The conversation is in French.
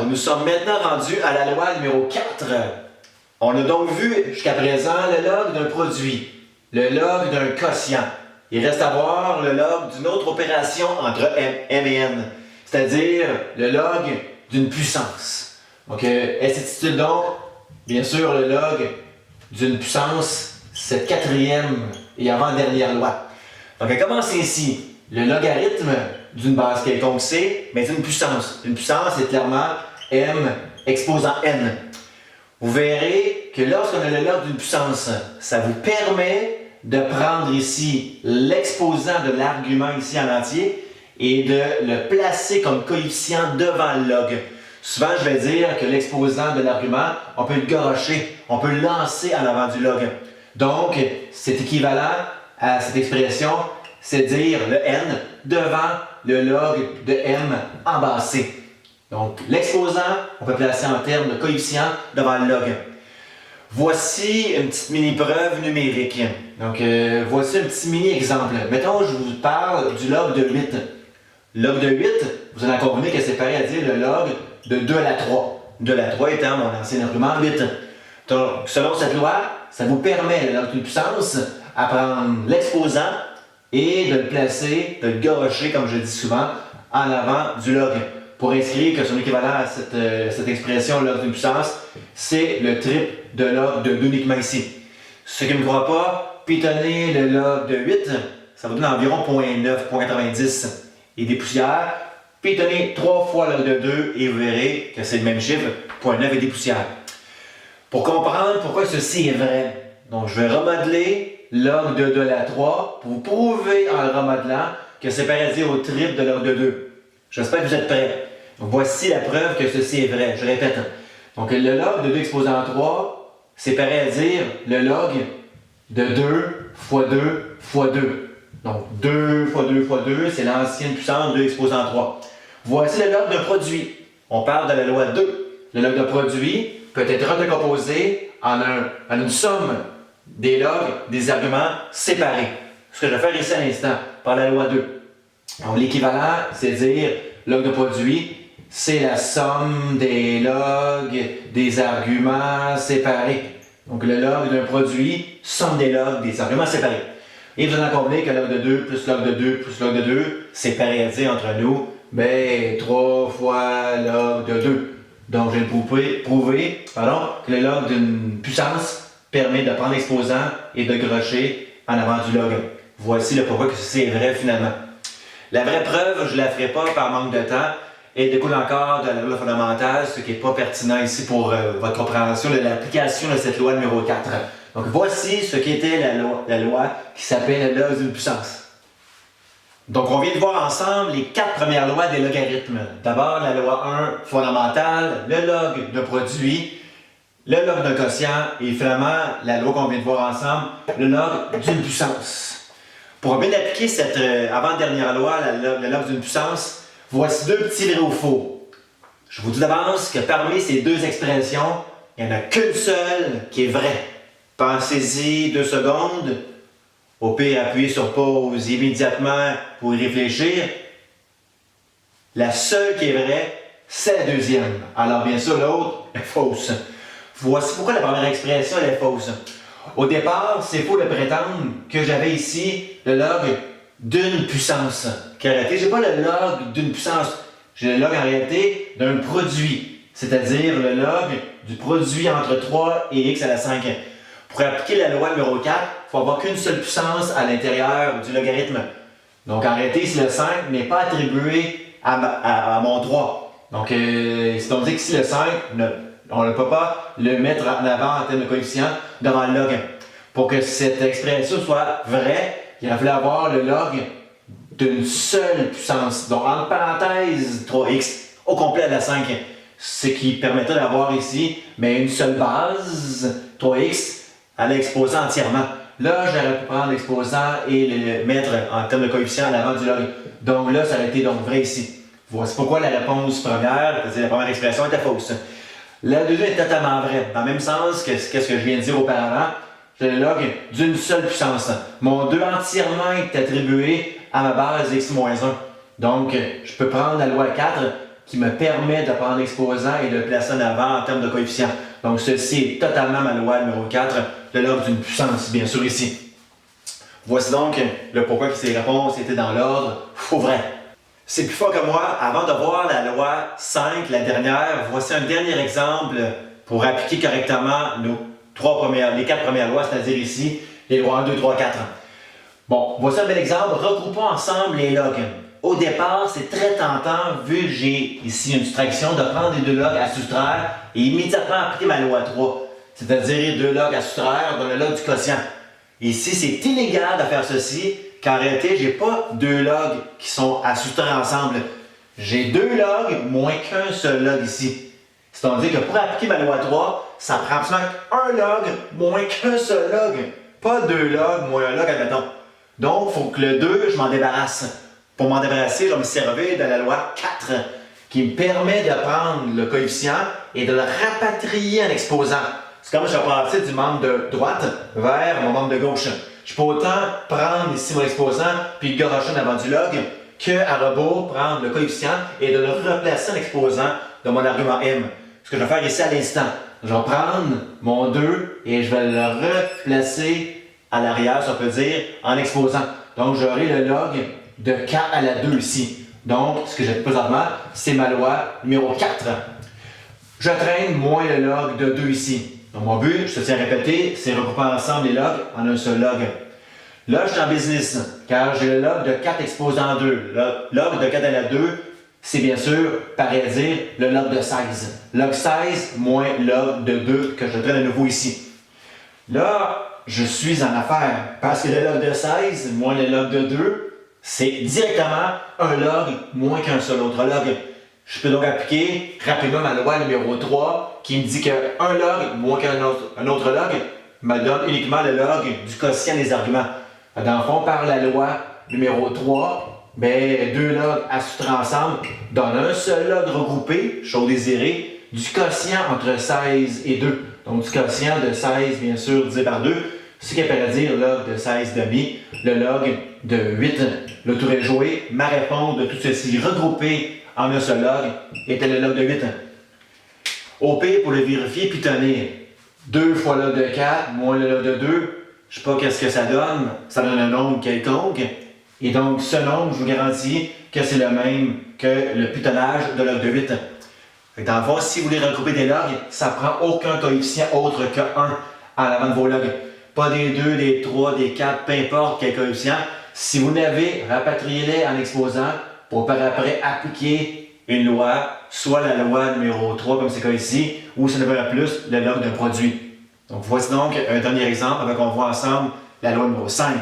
nous sommes maintenant rendus à la loi numéro 4. On a donc vu jusqu'à présent le log d'un produit, le log d'un quotient. Il reste à voir le log d'une autre opération entre M et N, c'est-à-dire le log d'une puissance. Donc, elle s'intitule donc, bien sûr, le log d'une puissance, cette quatrième et avant-dernière loi. Donc, elle commence ainsi. Le logarithme d'une base quelconque C, mais d'une puissance. Une puissance, c'est clairement M exposant N. Vous verrez que lorsqu'on a le log d'une puissance, ça vous permet de prendre ici l'exposant de l'argument ici en entier et de le placer comme coefficient devant le log. Souvent, je vais dire que l'exposant de l'argument, on peut le garocher, on peut le lancer en avant du log. Donc, c'est équivalent à cette expression, c'est dire le n devant le log de m en bas c. Donc, l'exposant, on peut placer en termes de coefficient devant le log. Voici une petite mini-preuve numérique. Donc, voici un petit mini-exemple. Mettons, je vous parle du log de 8. Le log de 8, vous en convenez que c'est pareil à dire le log de 2 à la 3. 2 à la 3 étant mon ancien argument 8. Donc, selon cette loi, ça vous permet, le log d'une puissance, à prendre l'exposant et de le placer, de le garocher, comme je dis souvent, en avant du log. Pour inscrire que son équivalent à cette expression log d'une puissance, c'est le triple de log de 2 uniquement ici. Ceux qui ne me croient pas, pitonnez le log de 8, ça vous donne environ 0.9, 0.90 et des poussières. Pitonnez 3 fois le log de 2 et vous verrez que c'est le même chiffre, 0.9 et des poussières. Pour comprendre pourquoi ceci est vrai, donc je vais remodeler log de 2 à la 3 pour vous prouver en le remodelant que c'est pareil à dire au triple de log de 2. J'espère que vous êtes prêts. Donc voici la preuve que ceci est vrai. Je répète. Donc le log de 2 exposé en 3, c'est pareil à dire le log de 2 fois 2 fois 2. Donc 2 fois 2 fois 2, c'est l'ancienne puissance 2 exposé en 3. Voici le log d'un produit. On parle de la loi 2. Le log d'un produit peut être recomposé en une somme des logs des arguments séparés. Ce que je vais faire ici à l'instant, par la loi 2. Donc l'équivalent, c'est dire log de produit, c'est la somme des logs des arguments séparés. Donc le log d'un produit, somme des logs des arguments séparés. Et vous en convenez que log de 2 plus log de 2 plus log de 2, c'est pareil à dire entre nous, ben 3 fois log de 2. Donc je vais prouver que le log d'une puissance permet de prendre l'exposant et de garocher en avant du log. Voici le pourquoi que ceci est vrai finalement. La vraie preuve, je ne la ferai pas par manque de temps et découle encore de la loi fondamentale, ce qui n'est pas pertinent ici pour votre compréhension de l'application de cette loi numéro 4. Donc voici ce qu'était la loi qui s'appelle la loi d'une puissance. Donc on vient de voir ensemble les 4 premières lois des logarithmes. D'abord la loi 1 fondamentale, le log d'un produit, le log d'un quotient et finalement la loi qu'on vient de voir ensemble, le log d'une puissance. Pour bien appliquer cette avant-dernière loi, le log d'une puissance, voici 2 petits vrais ou faux. Je vous dis d'avance que parmi ces 2 expressions, il n'y en a qu'une seule qui est vraie. Pensez-y 2 secondes. Au pire, appuyez sur pause immédiatement pour y réfléchir. La seule qui est vraie, c'est la deuxième. Alors bien sûr, l'autre est fausse. Voici pourquoi la première expression elle est fausse. Au départ, c'est faux de prétendre que j'avais ici le log d'une puissance. En réalité, je n'ai pas le log d'une puissance. J'ai le log en réalité d'un produit, c'est-à-dire le log du produit entre 3 et x à la 5. Pour appliquer la loi numéro 4, il faut avoir qu'une seule puissance à l'intérieur du logarithme. Donc en réalité, ici le 5 n'est pas attribué à mon 3. Donc si on dit que ici le 5, on ne peut pas le mettre en avant en termes de coefficient devant le log. Pour que cette expression soit vraie, il va falloir avoir le log d'une seule puissance. Donc entre parenthèses 3x au complet à la 5. Ce qui permettrait d'avoir ici une seule base, 3x, à l'exposer entièrement. Là, j'aurais pu prendre l'exposant et le mettre en termes de coefficient à l'avant du log. Donc là, ça aurait été donc vrai ici. Voici pourquoi la réponse première, c'est-à-dire la première expression, était fausse. La deuxième est totalement vraie, dans le même sens que ce que je viens de dire auparavant. J'ai le log d'une seule puissance. Mon 2 entièrement est attribué à ma base x-1. Donc, je peux prendre la loi 4 qui me permet de prendre l'exposant et de le placer en avant en termes de coefficient. Donc ceci est totalement ma loi numéro 4, le log d'une puissance, bien sûr ici. Voici donc le pourquoi que ces réponses étaient dans l'ordre faux vrai. C'est plus fort que moi. Avant de voir la loi 5, la dernière, voici un dernier exemple pour appliquer correctement les 4 premières lois, c'est-à-dire ici les lois 1, 2, 3, 4. Bon, voici un bel exemple. Regroupons ensemble les logs. Au départ, c'est très tentant, vu que j'ai ici une soustraction, de prendre les 2 logs à soustraire et immédiatement appliquer ma loi 3, c'est-à-dire les 2 logs à soustraire dans le log du quotient. Ici, c'est illégal de faire ceci, car en réalité, je n'ai pas 2 logs qui sont à soustraire ensemble. J'ai 2 logs moins qu'un seul log ici. C'est-à-dire que pour appliquer ma loi 3, ça prend absolument un log moins qu'un seul log. Pas 2 logs moins un log, admettons. Donc, il faut que le 2, je m'en débarrasse. Pour m'en débarrasser, je vais me servir de la loi 4, qui me permet de prendre le coefficient et de le rapatrier en exposant. C'est comme je vais passer du membre de droite vers mon membre de gauche. Je peux autant prendre ici mon exposant puis le garocher en avant du log qu'à rebours prendre le coefficient et de le replacer en exposant de mon argument M. Ce que je vais faire ici à l'instant, je vais prendre mon 2 et je vais le replacer à l'arrière, si on peut dire, en exposant. Donc j'aurai le log de K à la 2 ici. Donc, ce que j'ai présentement, c'est ma loi numéro 4. Je traîne moins le log de 2 ici. Donc, mon but, je te tiens à répéter, c'est regrouper ensemble les logs en un seul log. Là, je suis en business, car j'ai le log de 4 exposé en 2. Le log de 4 à la 2, c'est bien sûr, pareil à dire, le log de 16. Log 16 moins log de 2 que je traîne à nouveau ici. Là, je suis en affaire, parce que le log de 16 moins le log de 2, c'est directement un log moins qu'un seul autre log. Je peux donc appliquer rapidement ma loi numéro 3 qui me dit qu'un log moins qu'un autre log me donne uniquement le log du quotient des arguments. Dans le fond, par la loi numéro 3, 2 logs à soustraire ensemble donnent un seul log regroupé, chose désirée, du quotient entre 16 et 2. Donc du quotient de 16, bien sûr, divisé par 2, ce qui appelle à dire le log de 16 demi, le log de 8. Le tour est joué. Ma réponse de tout ceci regroupé en un seul log était le log de 8. Au pire, pour le vérifier puis tenir, 2 fois le log de 4 moins le log de 2, je ne sais pas qu'est-ce que ça donne. Ça donne un nombre quelconque. Et donc, ce nombre, je vous garantis que c'est le même que le pitonnage de log de 8. Dans le fond, si vous voulez regrouper des logs, ça ne prend aucun coefficient autre que 1 en avant de vos logs. Pas des 2, des 3, des 4, peu importe quel coefficient. Si vous n'avez, rapatriez-les en exposant pour par après appliquer une loi, soit la loi numéro 3 comme c'est le cas ici, ou si on veut plus, le log d'un produit. Donc voici donc un dernier exemple avec on voit ensemble la loi numéro 5.